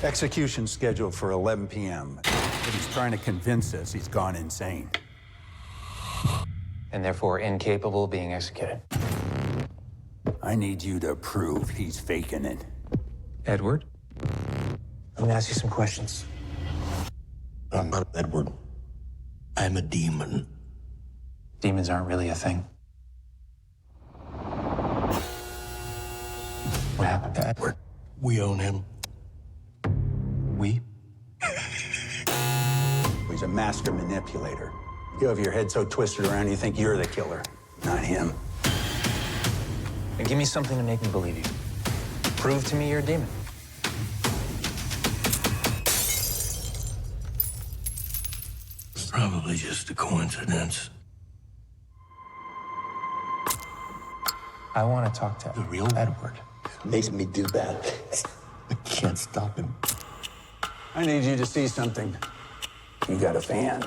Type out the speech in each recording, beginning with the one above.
Execution scheduled for 11 p.m. But he's trying to convince us he's gone insane. And therefore incapable of being executed. I need you to prove he's faking it. Edward? I'm gonna ask you some questions. I'm not Edward. I'm a demon. Demons aren't really a thing. What happened to Edward? We own him. We? He's a master manipulator. You have your head so twisted around you think you're the killer, not him. And give me something to make me believe you. Prove to me you're a demon. It's probably just a coincidence. I want to talk to The real Edward. Makes me do that. I can't stop him. I need you to see something. You got a fan.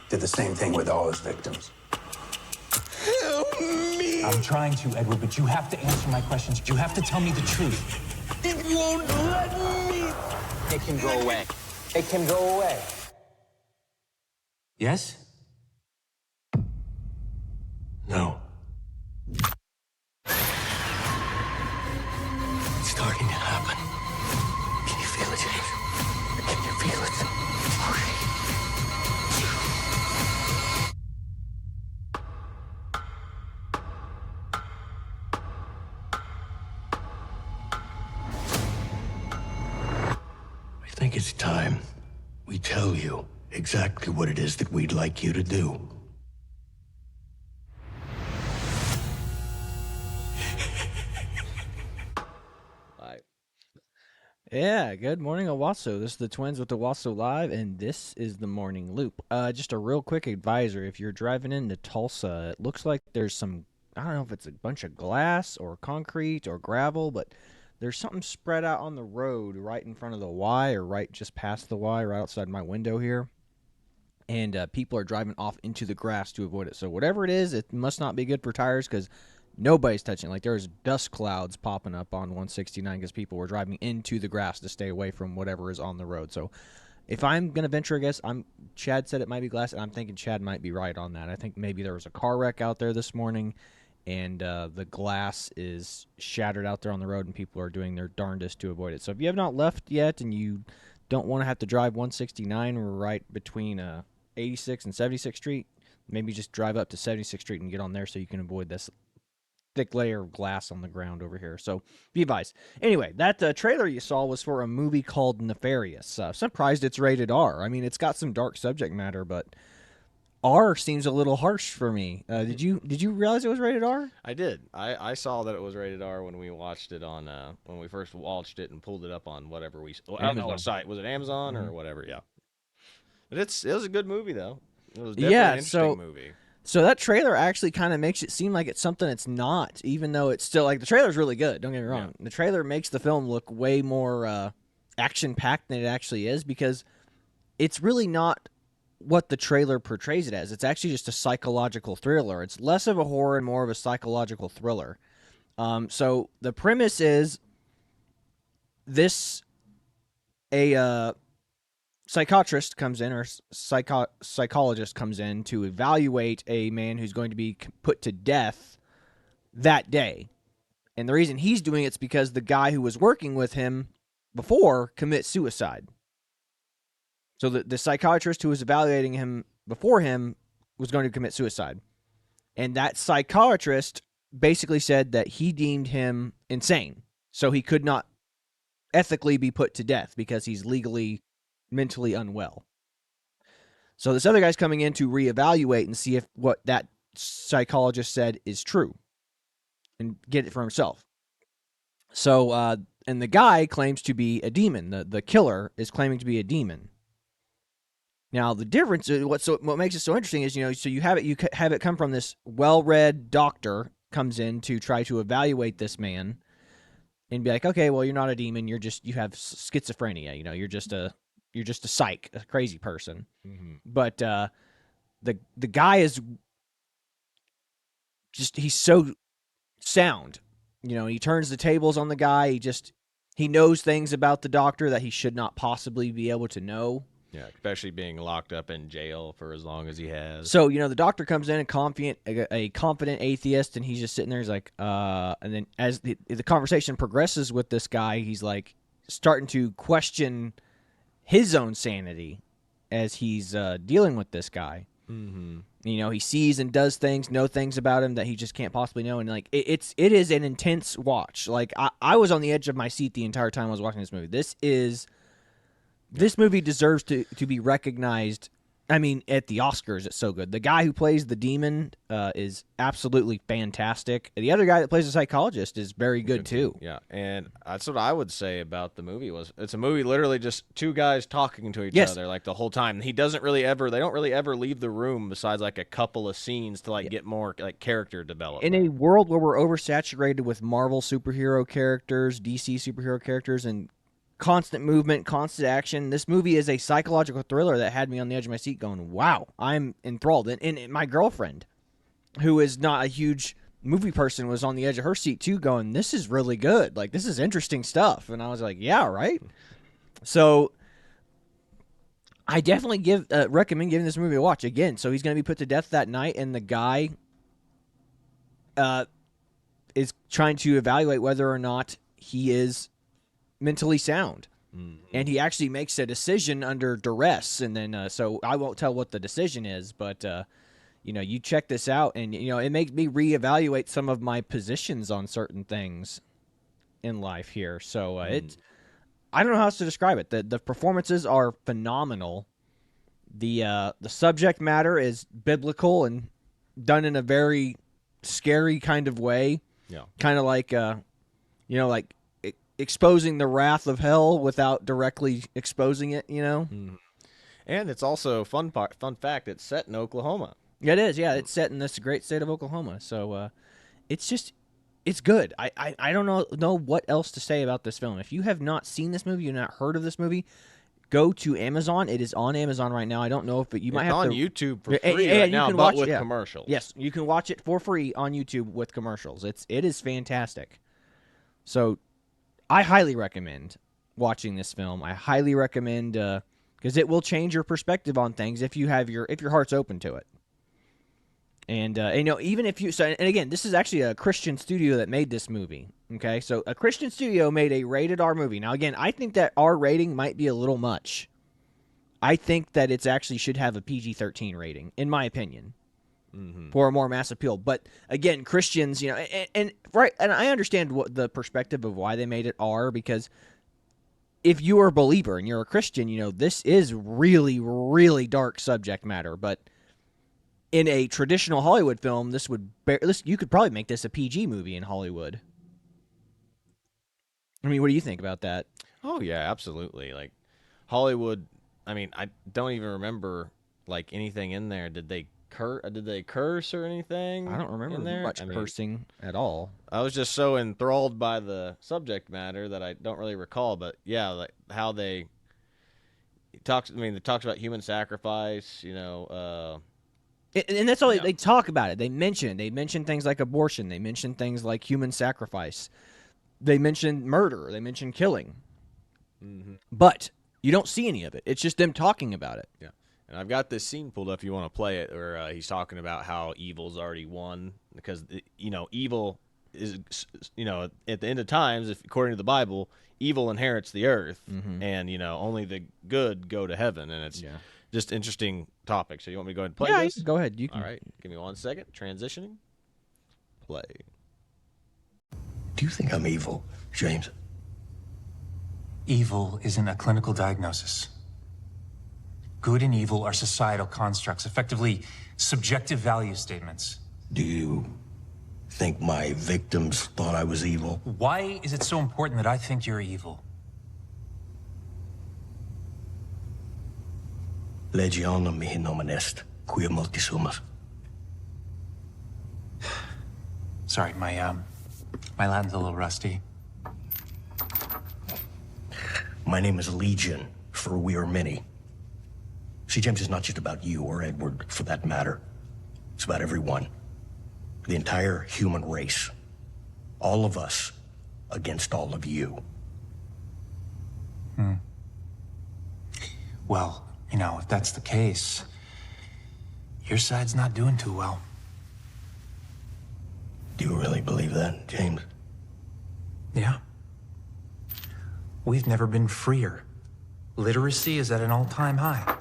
Did the same thing with all his victims. Help me! I'm trying to, Edward, but you have to answer my questions. You have to tell me the truth. It won't let me! It can go away. It can go away. Yes? No. It's starting to happen. Can you feel it, James? Can you feel it? Hurry. I think it's time we tell you exactly what it is that we'd like you to do. Yeah, good morning, Owasso. This is the Twins with Owasso Live, and this is the Morning Loop. Just a real quick advisor. If you're driving into Tulsa, it looks like there's some, I don't know if it's a bunch of glass or concrete or gravel, but there's something spread out on the road right in front of the Y or right just past the Y, right outside my window here. And people are driving off into the grass to avoid it. So whatever it is, it must not be good for tires because nobody's touching it. Like there's dust clouds popping up on 169 because people were driving into the grass to stay away from whatever is on the road. So if I'm going to venture a guess, Chad said it might be glass, and I'm thinking Chad might be right on that. I think maybe there was a car wreck out there this morning, and the glass is shattered out there on the road, and people are doing their darndest to avoid it. So if you have not left yet and you don't want to have to drive 169 right between 86 and 76th Street, maybe just drive up to 76th Street and get on there so you can avoid this thick layer of glass on the ground over here. So be advised. Anyway, that trailer you saw was for a movie called Nefarious. Surprised it's rated R. I mean, it's got some dark subject matter, but R seems a little harsh for me. Did you realize it was rated R? I did. I saw that it was rated R when we watched it on when we first watched it and pulled it up on whatever I don't know what site. Was it Amazon or whatever? Yeah. But it was a good movie though. It was definitely an interesting movie. So that trailer actually kind of makes it seem like it's something it's not, even though it's still, like, the trailer's really good, don't get me wrong. Yeah. The trailer makes the film look way more action-packed than it actually is because it's really not what the trailer portrays it as. It's actually just a psychological thriller. It's less of a horror and more of a psychological thriller. So the premise is psychiatrist comes in, or psychologist comes in to evaluate a man who's going to be put to death that day. And the reason he's doing it's because the guy who was working with him before commits suicide. So the psychiatrist who was evaluating him before him was going to commit suicide. And that psychiatrist basically said that he deemed him insane. So he could not ethically be put to death because he's legally mentally unwell. So this other guy's coming in to reevaluate and see if what that psychologist said is true and get it for himself. So, and the guy claims to be a demon. The killer is claiming to be a demon. Now, the difference, what makes it so interesting is, so you have it come from this well-read doctor comes in to try to evaluate this man and be like, okay, well, you're not a demon. You have schizophrenia. You're just a psych, a crazy person. Mm-hmm. But the guy is he's so sound. He turns the tables on the guy. He knows things about the doctor that he should not possibly be able to know. Yeah, especially being locked up in jail for as long as he has. So, the doctor comes in a confident atheist, and he's just sitting there. He's like, and then as the conversation progresses with this guy, he's like starting to question his own sanity as he's dealing with this guy. Mm-hmm. He sees and does things, know things about him that he just can't possibly know. And like, it is an intense watch. Like I was on the edge of my seat the entire time I was watching this movie. This movie deserves to be recognized. I mean, at the Oscars, it's so good. The guy who plays the demon is absolutely fantastic. The other guy that plays the psychologist is very good too. Yeah, and that's what I would say about the movie. It's a movie literally just two guys talking to each other like the whole time. They don't really ever leave the room besides like a couple of scenes to get more like character development. In a world where we're oversaturated with Marvel superhero characters, DC superhero characters, and constant movement, constant action, this movie is a psychological thriller that had me on the edge of my seat going, wow, I'm enthralled. And my girlfriend, who is not a huge movie person, was on the edge of her seat too going, this is really good. Like, this is interesting stuff. And I was like, yeah, right? So I definitely recommend giving this movie a watch. Again, so he's going to be put to death that night, and the guy is trying to evaluate whether or not he is mentally sound. And he actually makes a decision under duress, and then so I won't tell what the decision is, but you check this out, and it makes me reevaluate some of my positions on certain things in life here. So it's, I don't know how else to describe it. The performances are phenomenal. The subject matter is biblical and done in a very scary kind of way. Yeah, kind of like like exposing the wrath of hell without directly exposing it, And it's also fun fact, it's set in Oklahoma. Yeah, it is. Yeah, it's set in this great state of Oklahoma. So it's good. I don't know what else to say about this film. If you have not seen this movie, you've not heard of this movie, go to Amazon. It is on Amazon right now. I don't know if you might have on to YouTube for free right now, but with commercials. Yes, you can watch it for free on YouTube with commercials. It is fantastic. So I highly recommend watching this film. I highly recommend because it will change your perspective on things if your heart's open to it. And even if you and again, this is actually a Christian studio that made this movie. Okay, so a Christian studio made a rated R movie. Now again, I think that R rating might be a little much. I think that it's actually should have a PG-13 rating, in my opinion. For a more mass appeal. But again, Christians, and I understand what the perspective of why they made it R, because if you are a believer and you're a Christian, this is really, really dark subject matter. But in a traditional Hollywood film, you could probably make this a PG movie in Hollywood. I mean, what do you think about that? Oh yeah, absolutely. Like Hollywood, I mean, I don't even remember like anything in there. Did they curse or anything? I don't remember much cursing at all. I was just so enthralled by the subject matter that I don't really recall. But yeah, like how they talks about human sacrifice. And that's all they talk about it. They mention things like abortion. They mention things like human sacrifice. They mention murder. They mention killing. But you don't see any of it. It's just them talking about it. Yeah. And I've got this scene pulled up if you want to play it, where he's talking about how evil's already won, because evil is at the end of times, if according to the Bible, evil inherits the earth, and only the good go to heaven, and it's just interesting topic. So you want me to go ahead and play this? Go ahead. You can. All right, give me 1 second. Transitioning. Play. Do you think I'm evil, James? Evil isn't a clinical diagnosis. Good and evil are societal constructs, effectively subjective value statements. Do you think my victims thought I was evil? Why is it so important that I think you're evil? Legionum mihi nomen est, quia multi sumus. Sorry, my Latin's a little rusty. My name is Legion, for we are many. See, James, it's not just about you or Edward, for that matter. It's about everyone. The entire human race. All of us against all of you. Well, if that's the case, your side's not doing too well. Do you really believe that, James? Yeah. We've never been freer. Literacy is at an all-time high.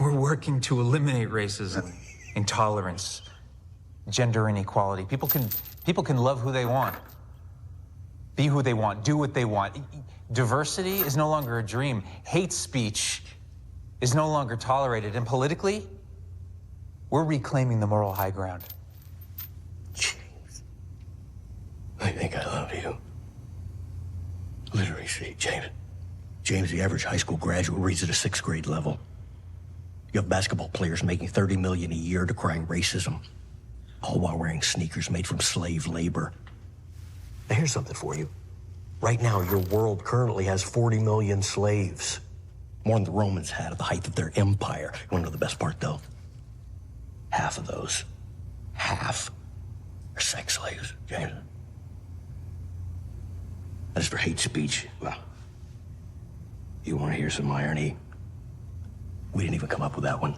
We're working to eliminate racism, intolerance, gender inequality. People can love who they want, be who they want, do what they want. Diversity is no longer a dream. Hate speech is no longer tolerated. And politically, we're reclaiming the moral high ground. James, I think I love you. Literacy, James. James, the average high school graduate reads at a 6th grade level. You have basketball players making $30 million a year decrying racism, all while wearing sneakers made from slave labor. Now, here's something for you. Right now, your world currently has 40 million slaves. More than the Romans had at the height of their empire. You want to know the best part, though? Half of those, half, are sex slaves, James. As for hate speech, well, you want to hear some irony? We didn't even come up with that one.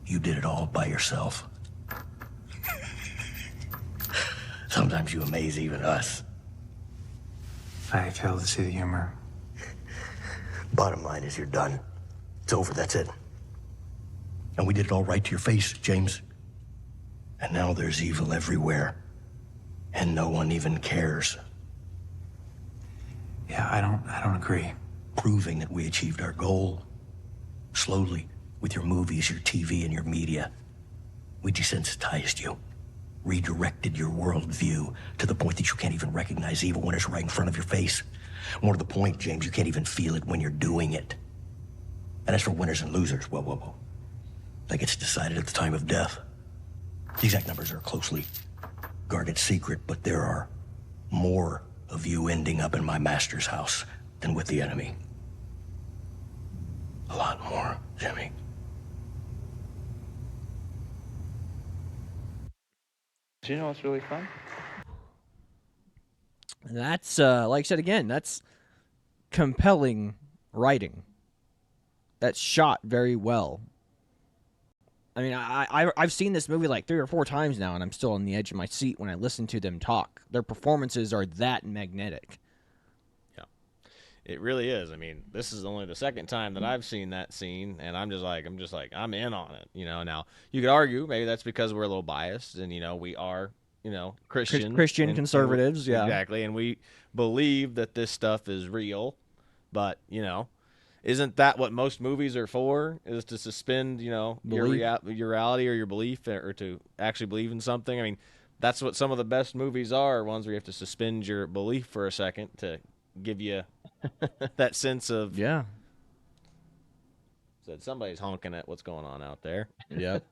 You did it all by yourself. Sometimes you amaze even us. I fail to see the humor. Bottom line is you're done. It's over, that's it. And we did it all right to your face, James. And now there's evil everywhere. And no one even cares. Yeah, I don't agree. Proving that we achieved our goal. Slowly, with your movies, your TV, and your media. We desensitized you. Redirected your worldview to the point that you can't even recognize evil when it's right in front of your face. More to the point, James, you can't even feel it when you're doing it. And as for winners and losers, well. That gets decided at the time of death. The exact numbers are a closely guarded secret, but there are more of you ending up in my master's house than with the enemy. A lot more, Jimmy. Do you know what's really fun? That's like I said again, that's compelling writing. That's shot very well. I mean, I've seen this movie like 3 or 4 times now, and I'm still on the edge of my seat when I listen to them talk. Their performances are that magnetic. Yeah, it really is. I mean, this is only the second time that I've seen that scene, and I'm just like, I'm in on it. Now you could argue maybe that's because we're a little biased, and we are, Christian conservatives, yeah, exactly, and we believe that this stuff is real, but isn't that what most movies are for? Is to suspend, your reality or your belief, or to actually believe in something? I mean, that's what some of the best movies are, ones where you have to suspend your belief for a second to give you that sense of... Yeah. Said somebody's honking at what's going on out there. Yep.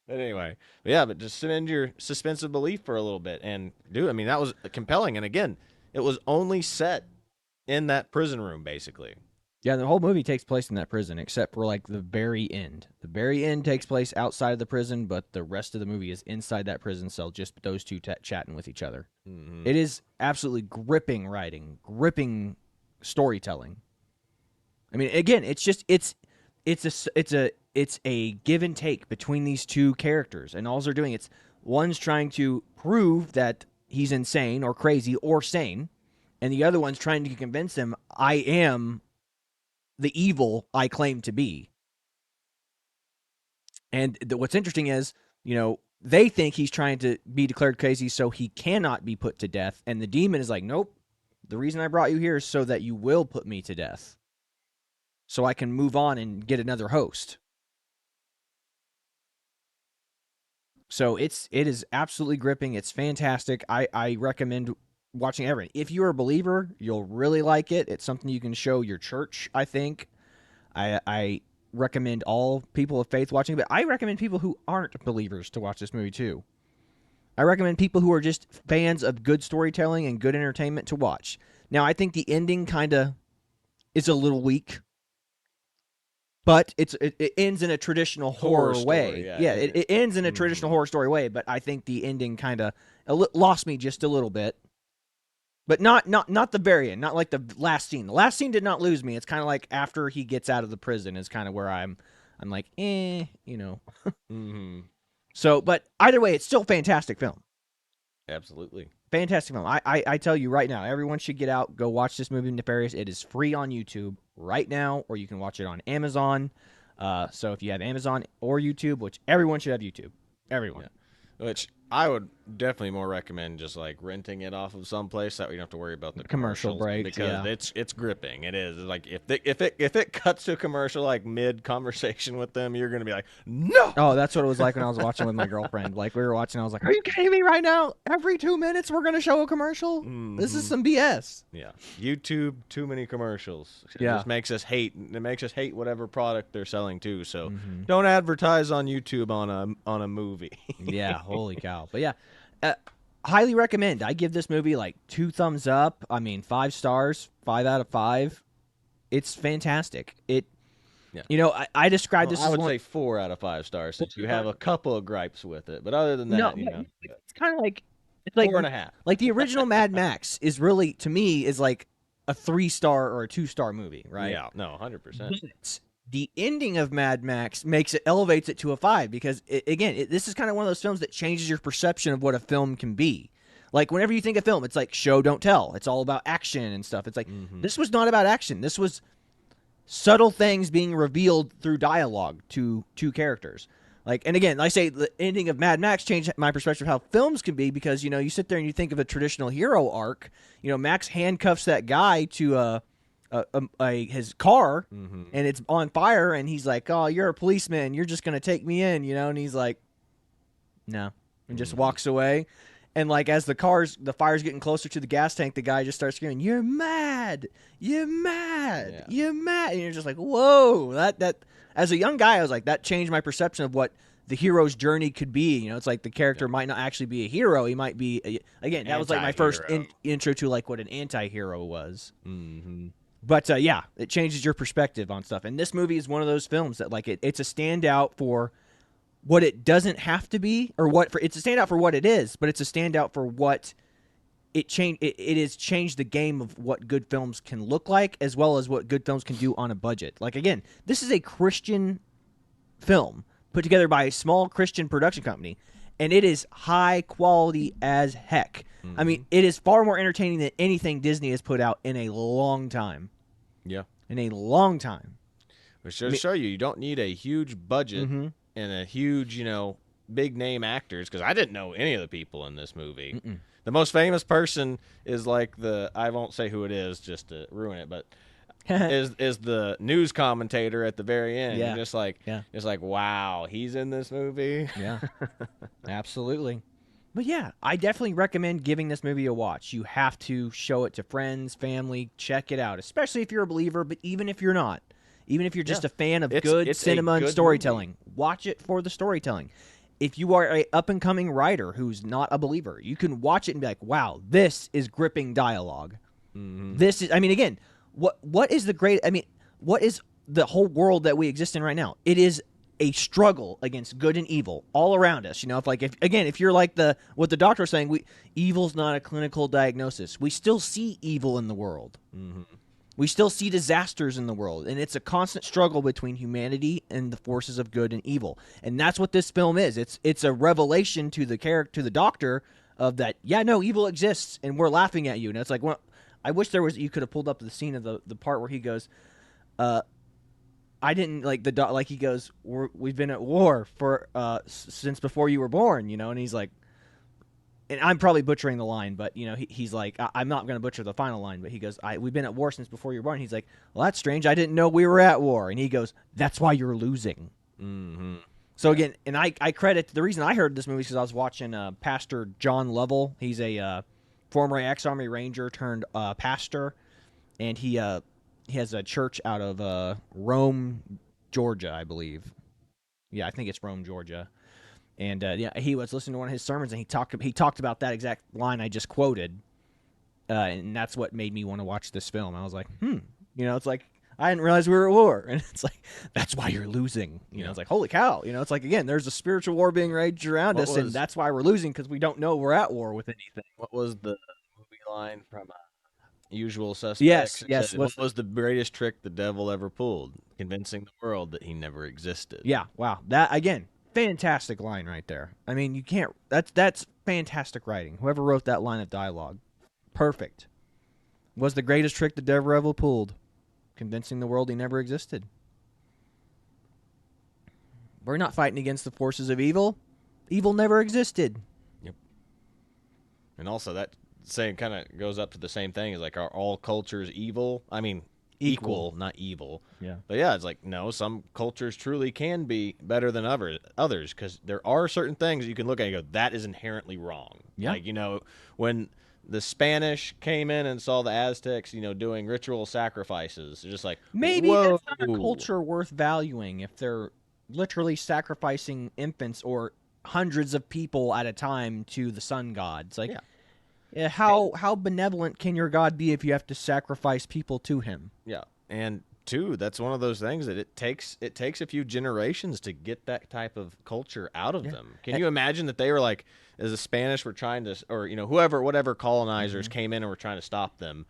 But anyway, but just suspend your suspense of belief for a little bit. And, dude, I mean, that was compelling. And, again, it was only set in that prison room, basically. Yeah, the whole movie takes place in that prison, except for, like, the very end. The very end takes place outside of the prison, but the rest of the movie is inside that prison cell, just those two chatting with each other. Mm-hmm. It is absolutely gripping writing, gripping storytelling. I mean, again, it's a give and take between these two characters, and all they're doing, one's trying to prove that he's insane or crazy or sane, and the other one's trying to convince him, I am the evil I claim to be. And what's interesting is, they think he's trying to be declared crazy so he cannot be put to death, and the demon is like, nope, the reason I brought you here is so that you will put me to death, so I can move on and get another host. So it is absolutely gripping. It's fantastic. I recommend watching everything. If you're a believer, you'll really like it. It's something you can show your church, I think. I recommend all people of faith watching, but I recommend people who aren't believers to watch this movie too. I recommend people who are just fans of good storytelling and good entertainment to watch. Now, I think the ending kind of is a little weak, but it ends in a traditional horror way. Yeah, it ends in a traditional horror story way, but I think the ending kind of lost me just a little bit. But not the very end, not like the last scene. The last scene did not lose me. It's kind of like after he gets out of the prison is kind of where I'm like, Mm-hmm. So, but either way, it's still a fantastic film. Absolutely. Fantastic film. I tell you right now, everyone should get out, go watch this movie, Nefarious. It is free on YouTube right now, or you can watch it on Amazon. So if you have Amazon or YouTube, which everyone should have YouTube. Everyone. Yeah. Which I would definitely more recommend just like renting it off of someplace that way you don't have to worry about the Commercial commercials, breaks, because yeah. it's gripping. It is like if it cuts to a commercial like mid conversation with them, you're gonna be like, no. Oh, that's what it was like when I was watching with my girlfriend. Like we were watching, I was like, "Are you kidding me right now? Every 2 minutes we're gonna show a commercial? This is some BS." Yeah, YouTube, too many commercials. It Yeah. just makes us hate. It makes us hate whatever product they're selling too. So don't advertise on YouTube on a movie. Yeah, holy cow. But yeah, highly recommend. I give this movie like 2 thumbs up. I mean, 5 stars, 5 out of 5. It's fantastic. I described this I as would one. say 4 out of 5 stars since you have a couple of gripes with it, but other than that, It's kind of like it's like 4.5. Like the original Mad Max is really, to me, is like a 3-star or a 2-star movie, right? Yeah, no, 100%. But the ending of Mad Max elevates it to a 5 because this is kind of one of those films that changes your perception of what a film can be. Like whenever you think of film, it's like show don't tell. It's all about action and stuff. It's like this was not about action. This was subtle things being revealed through dialogue to 2 characters. Like, and again, I say the ending of Mad Max changed my perspective of how films can be because, you sit there and you think of a traditional hero arc. Max handcuffs that guy to his car and it's on fire and he's like, "Oh, you're a policeman. You're just going to take me in," and he's like, "No," and just walks away. And like as the fire's getting closer to the gas tank, the guy just starts screaming, "You're mad! You're mad! Yeah. You're mad!" And you're just like, "Whoa!" That as a young guy, I was like, that changed my perception of what the hero's journey could be. It's like the character might not actually be a hero; he might be that was like my first intro to like what an anti-hero was. Mm-hmm. But it changes your perspective on stuff. And this movie is one of those films that like it's a standout for what it doesn't have to be, or it's a standout for what it is, but it's a standout for what it changed. It has changed the game of what good films can look like, as well as what good films can do on a budget. Like again, this is a Christian film put together by a small Christian production company, and it is high quality as heck. I mean, it is far more entertaining than anything Disney has put out in a long time. Yeah. In a long time. Which should show you don't need a huge budget and a huge, big name actors, because I didn't know any of the people in this movie. The most famous person is like I won't say who it is just to ruin it, but is the news commentator at the very end. Yeah. It's like, wow, he's in this movie. Yeah, absolutely. But yeah, I definitely recommend giving this movie a watch. You have to show it to friends, family, check it out, especially if you're a believer, but even if you're not, even if you're just a fan of good cinema and storytelling, watch it for the storytelling. If you are a up-and-coming writer who's not a believer, you can watch it and be like, wow, this is gripping dialogue. This is, again, what is what is the whole world that we exist in right now? It is a struggle against good and evil all around us. If you're like what the doctor was saying, evil's not a clinical diagnosis. We still see evil in the world. We still see disasters in the world, and it's a constant struggle between humanity and the forces of good and evil. And that's what this film is. It's a revelation to the doctor of that. Yeah, no, evil exists, and we're laughing at you. And it's like, well, I wish you could have pulled up the scene of the part where he goes, I didn't like he goes, we've been at war for since before you were born, and he's like, and I'm probably butchering the line, but he's like, I'm not going to butcher the final line, but he goes, we've been at war since before you were born. He's like, well, that's strange. I didn't know we were at war. And he goes, that's why you're losing. So again, and I credit the reason I heard this movie is because I was watching Pastor John Lovell. He's a former ex-Army Ranger turned pastor, and he has a church out of Rome, Georgia, I believe. Yeah, I think it's Rome, Georgia. And he was listening to one of his sermons, and he talked about that exact line I just quoted, and that's what made me want to watch this film. I was like, it's like I didn't realize we were at war, and it's like that's why you're losing. It's like holy cow, it's like again, there's a spiritual war being raged around us, and that's why we're losing because we don't know we're at war with anything. What was the movie line from Usual Suspects. Yes, It yes. said, what was the greatest trick the devil ever pulled? Convincing the world that he never existed. Yeah, wow. That again, fantastic line right there. I mean, you can't. That's fantastic writing. Whoever wrote that line of dialogue, perfect. Was the greatest trick the devil ever pulled? Convincing the world he never existed. We're not fighting against the forces of evil. Evil never existed. Yep. And also that saying kind of goes up to the same thing. Is like, are all cultures evil? I mean, equal, not evil. Yeah. But yeah, it's like, no, some cultures truly can be better than others because there are certain things you can look at and go, that is inherently wrong. Yeah. Like, when the Spanish came in and saw the Aztecs, doing ritual sacrifices, they're just like, Maybe whoa. that's not a culture worth valuing if they're literally sacrificing infants or hundreds of people at a time to the sun god. It's like, how benevolent can your god be if you have to sacrifice people to him? Yeah, and two, that's one of those things that it takes a few generations to get that type of culture out of them. Can you imagine that they were like, as the Spanish were trying to, or whatever colonizers came in and were trying to stop them,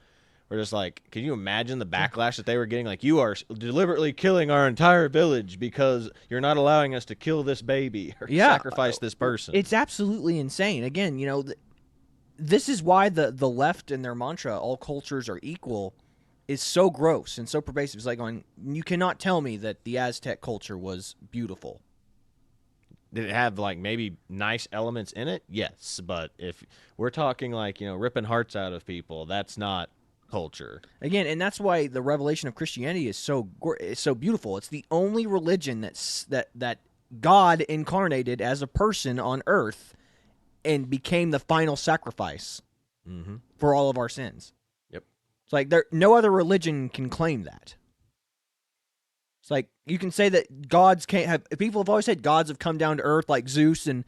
we're just like, can you imagine the backlash that they were getting? Like, you are deliberately killing our entire village because you're not allowing us to kill this baby or sacrifice this person. It's absolutely insane. Again, this is why the left and their mantra, all cultures are equal, is so gross and so pervasive. It's like going, you cannot tell me that the Aztec culture was beautiful. Did it have like maybe nice elements in it? Yes, but if we're talking like, ripping hearts out of people, that's not culture. Again, and that's why the revelation of Christianity is so beautiful. It's the only religion that God incarnated as a person on earth and became the final sacrifice for all of our sins. Yep. It's like no other religion can claim that. It's like you can say that gods can't have. People have always said gods have come down to earth like Zeus and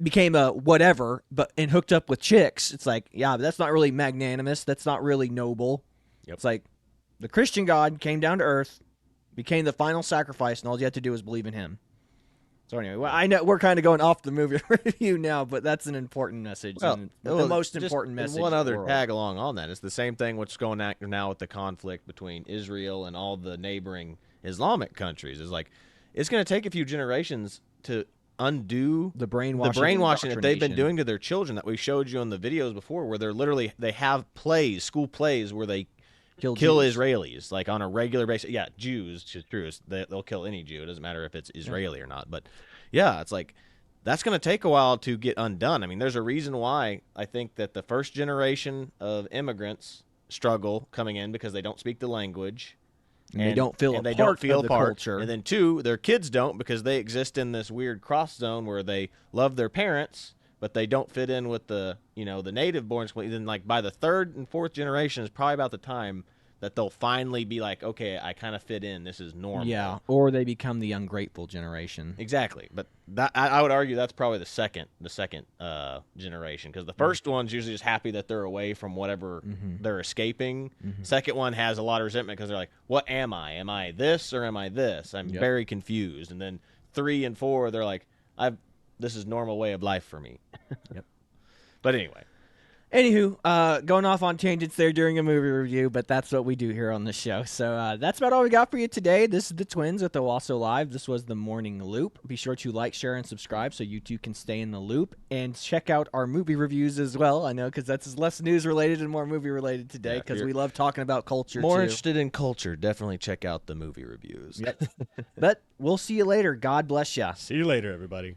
became a whatever, and hooked up with chicks. It's like, yeah, but that's not really magnanimous. That's not really noble. Yep. It's like the Christian God came down to earth, became the final sacrifice, and all you have to do is believe in him. So anyway, well, I know we're kind of going off the movie review now, but that's an important message. Well, and the most important message. One in the other world. tag along on that. It's the same thing what's going on now with the conflict between Israel and all the neighboring Islamic countries. Is like, it's going to take a few generations to undo the brainwashing that they've been doing to their children that we showed you in the videos before, where they have school plays where they kill Israelis like on a regular basis. Yeah, Jews, it's true. They'll kill any Jew. It doesn't matter if it's Israeli or not. But yeah, it's like that's going to take a while to get undone. I mean, there's a reason why I think that the first generation of immigrants struggle coming in because they don't speak the language. And they don't feel and they part don't feel of the part. culture. And then two, their kids don't because they exist in this weird cross zone where they love their parents, but they don't fit in with the the native born. Then like by the third and fourth generation is probably about the time that they'll finally be like, okay, I kind of fit in. This is normal. Yeah, or they become the ungrateful generation. Exactly. But I would argue that's probably the second generation, because the first one's usually just happy that they're away from whatever they're escaping. Second one has a lot of resentment because they're like, what am I? Am I this or am I this? I'm very confused. And then 3 and 4, they're like, this is normal way of life for me. Yep. But anyway. Anywho, going off on tangents there during a movie review, but that's what we do here on the show. So that's about all we got for you today. This is the Twins with Owasso Live. This was the Morning Loop. Be sure to like, share, and subscribe so you too can stay in the loop. And check out our movie reviews as well. I know, because that's less news-related and more movie-related today, because we love talking about culture, more too. interested in culture, definitely check out the movie reviews. Yep. But we'll see you later. God bless ya. See you later, everybody.